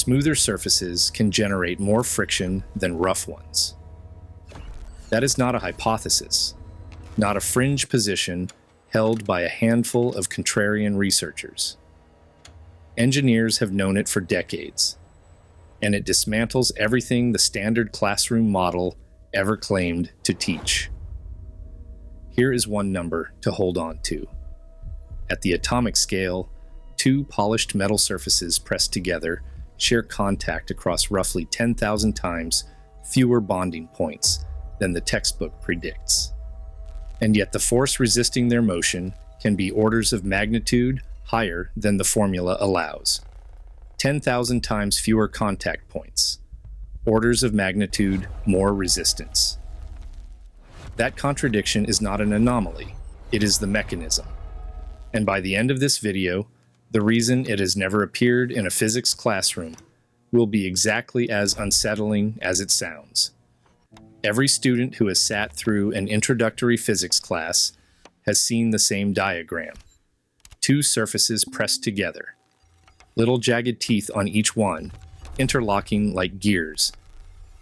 Smoother surfaces can generate more friction than rough ones. That is not a hypothesis, not a fringe position held by a handful of contrarian researchers. Engineers have known it for decades, and it dismantles everything the standard classroom model ever claimed to teach. Here is one number to hold on to. At the atomic scale, two polished metal surfaces pressed together share contact across roughly 10,000 times fewer bonding points than the textbook predicts. And yet the force resisting their motion can be orders of magnitude higher than the formula allows. 10,000 times fewer contact points, orders of magnitude more resistance. That contradiction is not an anomaly, it is the mechanism. And by the end of this video, the reason it has never appeared in a physics classroom will be exactly as unsettling as it sounds. Every student who has sat through an introductory physics class has seen the same diagram. Two surfaces pressed together, little jagged teeth on each one, interlocking like gears,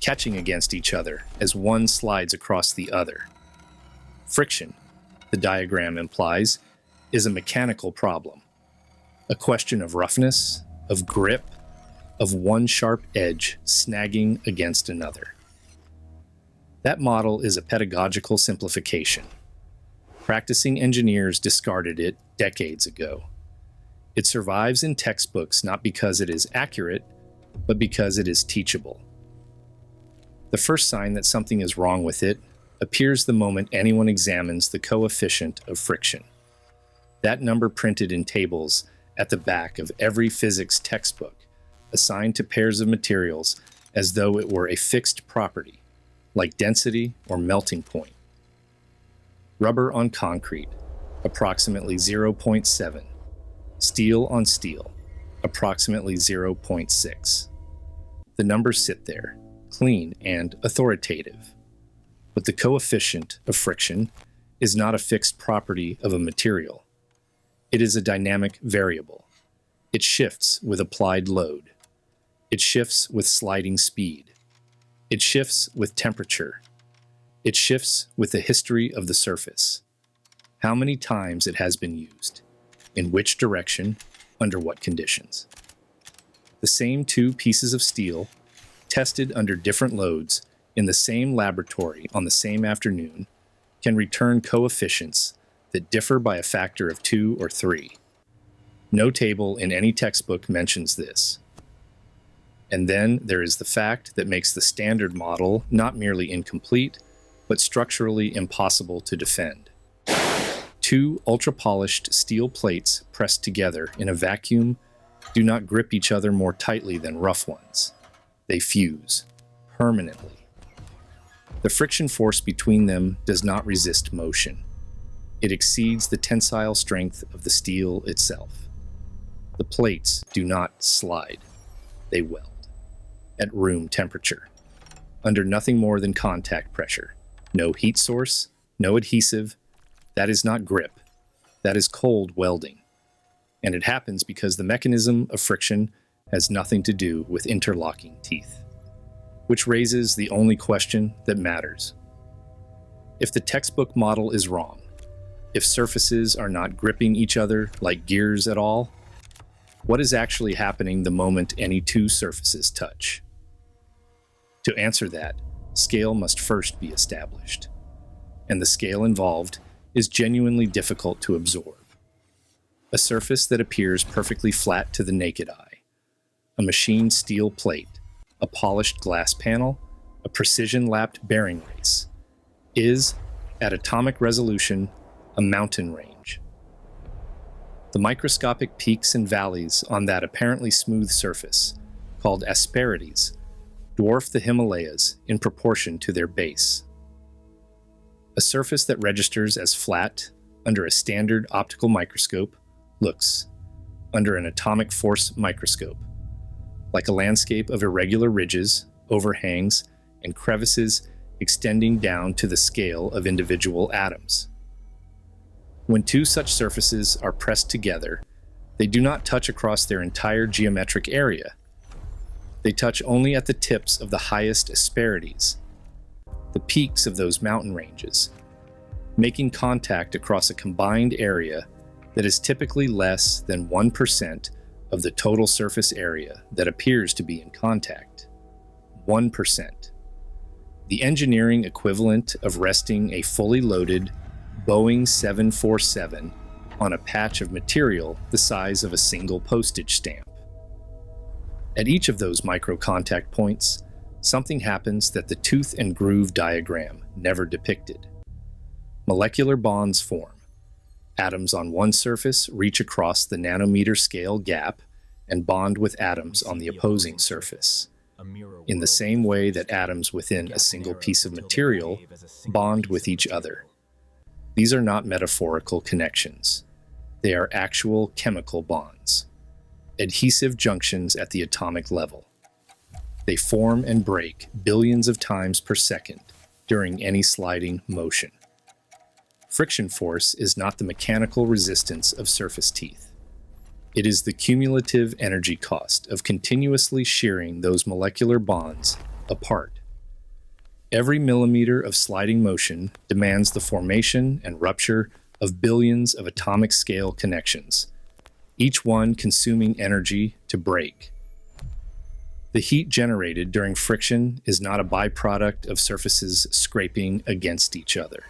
catching against each other as one slides across the other. Friction, the diagram implies, is a mechanical problem. A question of roughness, of grip, of one sharp edge snagging against another. That model is a pedagogical simplification. Practicing engineers discarded it decades ago. It survives in textbooks not because it is accurate, but because it is teachable. The first sign that something is wrong with it appears the moment anyone examines the coefficient of friction. That number printed in tables at the back of every physics textbook, assigned to pairs of materials as though it were a fixed property, like density or melting point. Rubber on concrete, approximately 0.7. Steel on steel, approximately 0.6. The numbers sit there, clean and authoritative. But the coefficient of friction is not a fixed property of a material. It is a dynamic variable. It shifts with applied load. It shifts with sliding speed. It shifts with temperature. It shifts with the history of the surface. How many times it has been used, in which direction, under what conditions. The same two pieces of steel, tested under different loads in the same laboratory on the same afternoon, can return coefficients that differ by a factor of 2 or 3. No table in any textbook mentions this. And then there is the fact that makes the standard model not merely incomplete, but structurally impossible to defend. Two ultra-polished steel plates pressed together in a vacuum do not grip each other more tightly than rough ones. They fuse, permanently. The friction force between them does not resist motion. It exceeds the tensile strength of the steel itself. The plates do not slide. They weld. At room temperature. Under nothing more than contact pressure. No heat source, no adhesive. That is not grip. That is cold welding. And it happens because the mechanism of friction has nothing to do with interlocking teeth. Which raises the only question that matters. If the textbook model is wrong, if surfaces are not gripping each other like gears at all, what is actually happening the moment any two surfaces touch? To answer that, scale must first be established. And the scale involved is genuinely difficult to absorb. A surface that appears perfectly flat to the naked eye, a machined steel plate, a polished glass panel, a precision-lapped bearing race, is, at atomic resolution, a mountain range. The microscopic peaks and valleys on that apparently smooth surface, called asperities, dwarf the Himalayas in proportion to their base. A surface that registers as flat under a standard optical microscope looks, under an atomic force microscope, like a landscape of irregular ridges, overhangs, and crevices extending down to the scale of individual atoms. When two such surfaces are pressed together, they do not touch across their entire geometric area. They touch only at the tips of the highest asperities, the peaks of those mountain ranges, making contact across a combined area that is typically less than 1% of the total surface area that appears to be in contact. 1%. The engineering equivalent of resting a fully loaded Boeing 747 on a patch of material the size of a single postage stamp. At each of those micro-contact points, something happens that the tooth and groove diagram never depicted. Molecular bonds form. Atoms on one surface reach across the nanometer scale gap and bond with atoms on the opposing surface, in the same way that atoms within a single piece of material bond with each other. These are not metaphorical connections. They are actual chemical bonds, adhesive junctions at the atomic level. They form and break billions of times per second during any sliding motion. Friction force is not the mechanical resistance of surface teeth. It is the cumulative energy cost of continuously shearing those molecular bonds apart. Every millimeter of sliding motion demands the formation and rupture of billions of atomic scale connections, each one consuming energy to break. The heat generated during friction is not a byproduct of surfaces scraping against each other.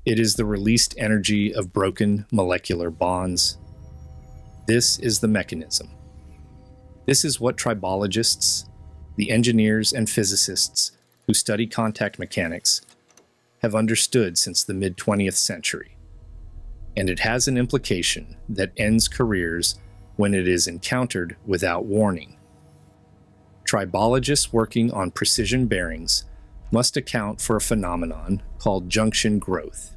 It is the released energy of broken molecular bonds. This is the mechanism. This is what tribologists, the engineers and physicists who study contact mechanics, have understood since the mid-20th century. And it has an implication that ends careers when it is encountered without warning. Tribologists working on precision bearings must account for a phenomenon called junction growth,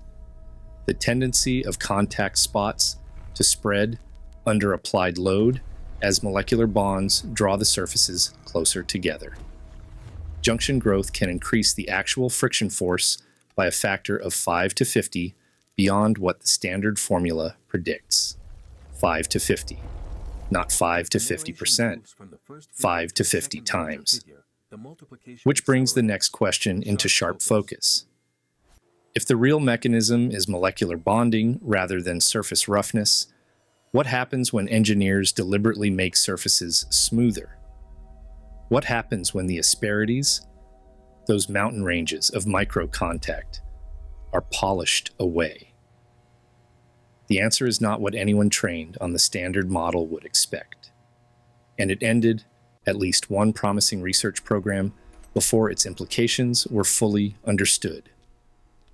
the tendency of contact spots to spread under applied load as molecular bonds draw the surfaces closer together. Junction growth can increase the actual friction force by a factor of 5 to 50 beyond what the standard formula predicts. 5 to 50, not 5 to 50%, 5 to 50 times. Which brings the next question into sharp focus. If the real mechanism is molecular bonding rather than surface roughness, what happens when engineers deliberately make surfaces smoother? What happens when the asperities, those mountain ranges of micro-contact, are polished away? The answer is not what anyone trained on the standard model would expect. And it ended at least one promising research program before its implications were fully understood.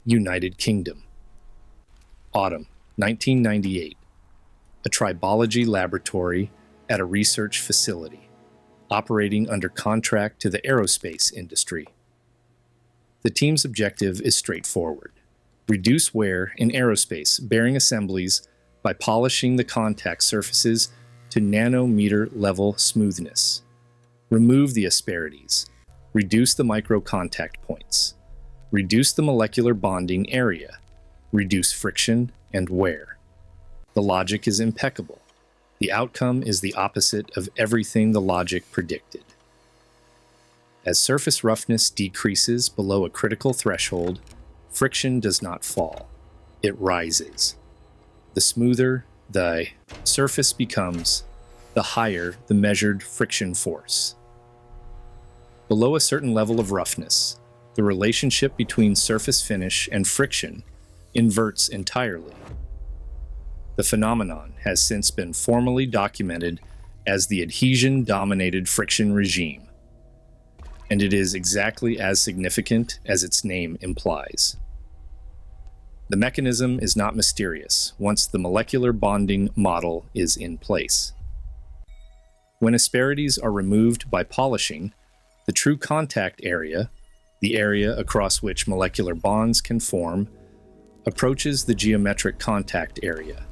United Kingdom. Autumn 1998. A tribology laboratory at a research facility, operating under contract to the aerospace industry. The team's objective is straightforward. Reduce wear in aerospace bearing assemblies by polishing the contact surfaces to nanometer level smoothness. Remove the asperities. Reduce the micro-contact points. Reduce the molecular bonding area. Reduce friction and wear. The logic is impeccable. The outcome is the opposite of everything the logic predicted. As surface roughness decreases below a critical threshold, friction does not fall. It rises. The smoother the surface becomes, the higher the measured friction force. Below a certain level of roughness, the relationship between surface finish and friction inverts entirely. The phenomenon has since been formally documented as the adhesion-dominated friction regime, and it is exactly as significant as its name implies. The mechanism is not mysterious once the molecular bonding model is in place. When asperities are removed by polishing, the true contact area, the area across which molecular bonds can form, approaches the geometric contact area.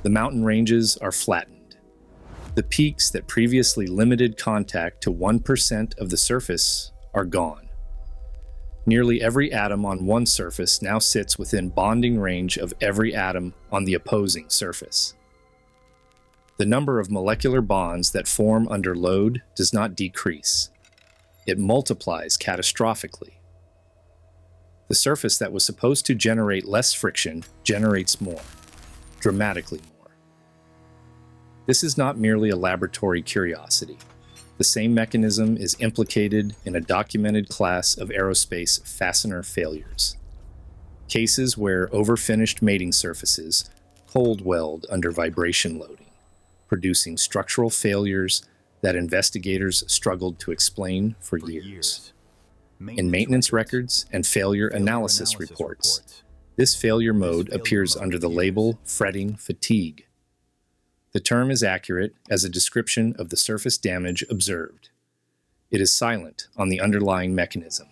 The mountain ranges are flattened. The peaks that previously limited contact to 1% of the surface are gone. Nearly every atom on one surface now sits within bonding range of every atom on the opposing surface. The number of molecular bonds that form under load does not decrease. It multiplies catastrophically. The surface that was supposed to generate less friction generates more, dramatically more. This is not merely a laboratory curiosity. The same mechanism is implicated in a documented class of aerospace fastener failures. Cases where overfinished mating surfaces cold weld under vibration loading, producing structural failures that investigators struggled to explain for years. In maintenance records and failure analysis reports, this failure mode appears under the label fretting fatigue. The term is accurate as a description of the surface damage observed. It is silent on the underlying mechanism,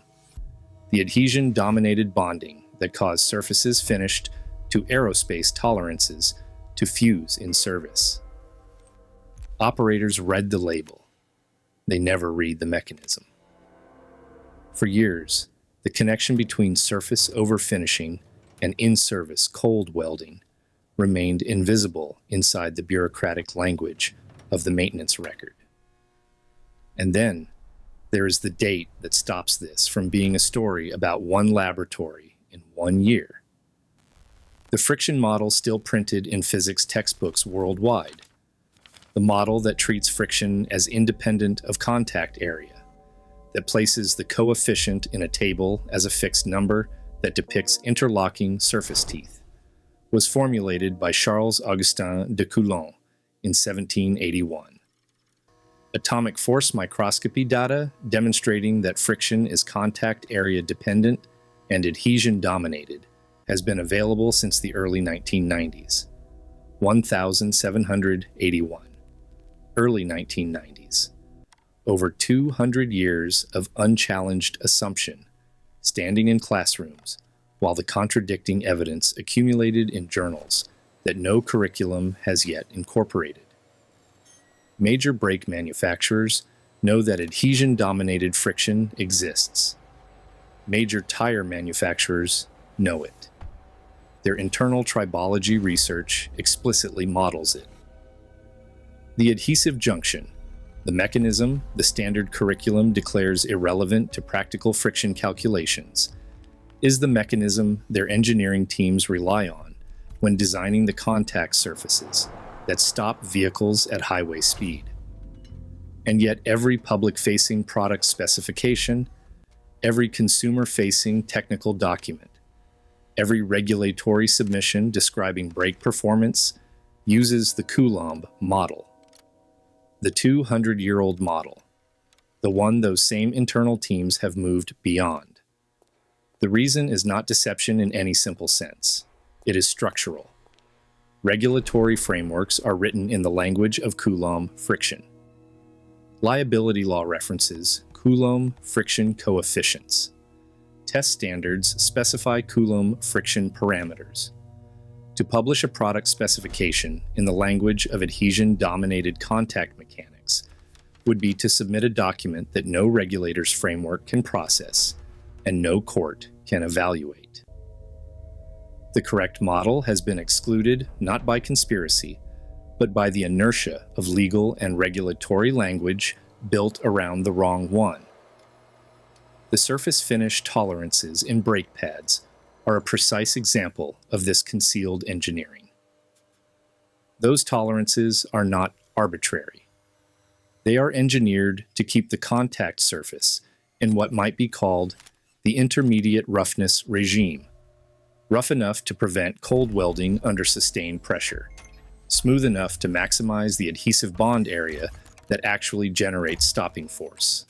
the adhesion-dominated bonding that caused surfaces finished to aerospace tolerances to fuse in service. Operators read the label. They never read the mechanism. For years, the connection between surface overfinishing and in-service cold welding remained invisible inside the bureaucratic language of the maintenance record. And then, there is the date that stops this from being a story about one laboratory in 1 year. The friction model still printed in physics textbooks worldwide. The model that treats friction as independent of contact area, that places the coefficient in a table as a fixed number that depicts interlocking surface teeth, was formulated by Charles-Augustin de Coulomb in 1781. Atomic force microscopy data demonstrating that friction is contact area dependent and adhesion dominated has been available since the early 1990s. 1781. Early 1990s. Over 200 years of unchallenged assumption, standing in classrooms, while the contradicting evidence accumulated in journals that no curriculum has yet incorporated. Major brake manufacturers know that adhesion-dominated friction exists. Major tire manufacturers know it. Their internal tribology research explicitly models it. The adhesive junction, the mechanism the standard curriculum declares irrelevant to practical friction calculations, is the mechanism their engineering teams rely on when designing the contact surfaces that stop vehicles at highway speed. And yet every public-facing product specification, every consumer-facing technical document, every regulatory submission describing brake performance uses the Coulomb model. The 200-year-old model, the one those same internal teams have moved beyond. The reason is not deception in any simple sense. It is structural. Regulatory frameworks are written in the language of Coulomb friction. Liability law references Coulomb friction coefficients. Test standards specify Coulomb friction parameters. To publish a product specification in the language of adhesion-dominated contact mechanics would be to submit a document that no regulator's framework can process and no court can evaluate. The correct model has been excluded not by conspiracy, but by the inertia of legal and regulatory language built around the wrong one. The surface finish tolerances in brake pads are a precise example of this concealed engineering. Those tolerances are not arbitrary. They are engineered to keep the contact surface in what might be called the intermediate roughness regime, rough enough to prevent cold welding under sustained pressure, smooth enough to maximize the adhesive bond area that actually generates stopping force.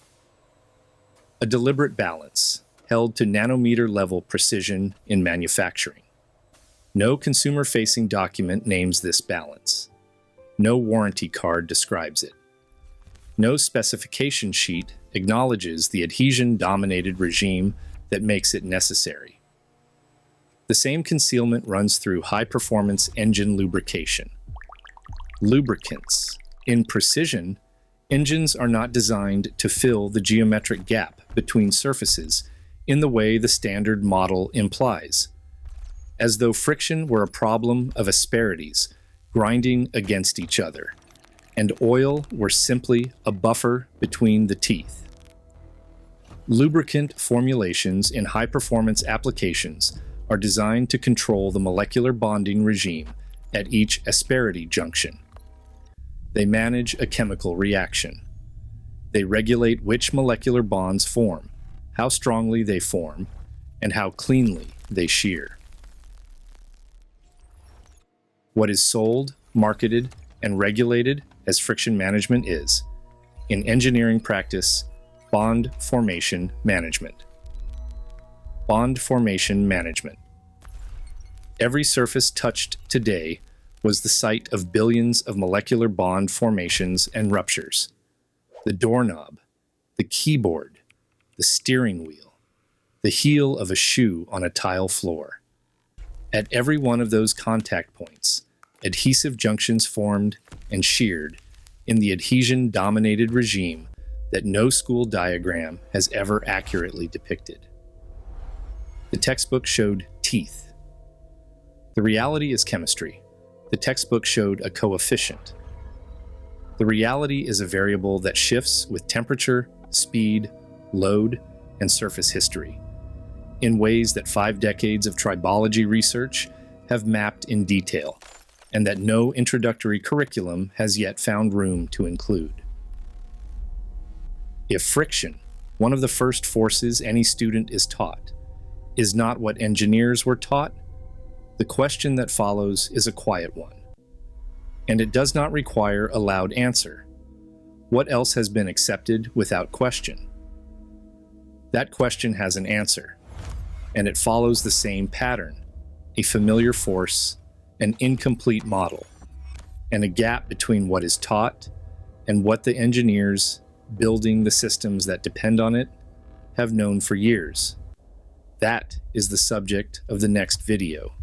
A deliberate balance, held to nanometer-level precision in manufacturing. No consumer-facing document names this balance. No warranty card describes it. No specification sheet acknowledges the adhesion-dominated regime that makes it necessary. The same concealment runs through high-performance engine lubrication. Lubricants. In precision, engines are not designed to fill the geometric gap between surfaces in the way the standard model implies, as though friction were a problem of asperities grinding against each other and oil were simply a buffer between the teeth. Lubricant formulations in high-performance applications are designed to control the molecular bonding regime at each asperity junction. They manage a chemical reaction. They regulate which molecular bonds form, how strongly they form, and how cleanly they shear. What is sold, marketed, and regulated as friction management is, in engineering practice, bond formation management. Bond formation management. Every surface touched today was the site of billions of molecular bond formations and ruptures. The doorknob, the keyboard, the steering wheel, the heel of a shoe on a tile floor. At every one of those contact points, adhesive junctions formed and sheared in the adhesion-dominated regime that no school diagram has ever accurately depicted. The textbook showed teeth. The reality is chemistry. The textbook showed a coefficient. The reality is a variable that shifts with temperature, speed, load, and surface history, in ways that 5 decades of tribology research have mapped in detail, and that no introductory curriculum has yet found room to include. If friction, one of the first forces any student is taught, is not what engineers were taught, the question that follows is a quiet one. And it does not require a loud answer. What else has been accepted without question? That question has an answer, and it follows the same pattern: a familiar force, an incomplete model, and a gap between what is taught and what the engineers building the systems that depend on it have known for years. That is the subject of the next video.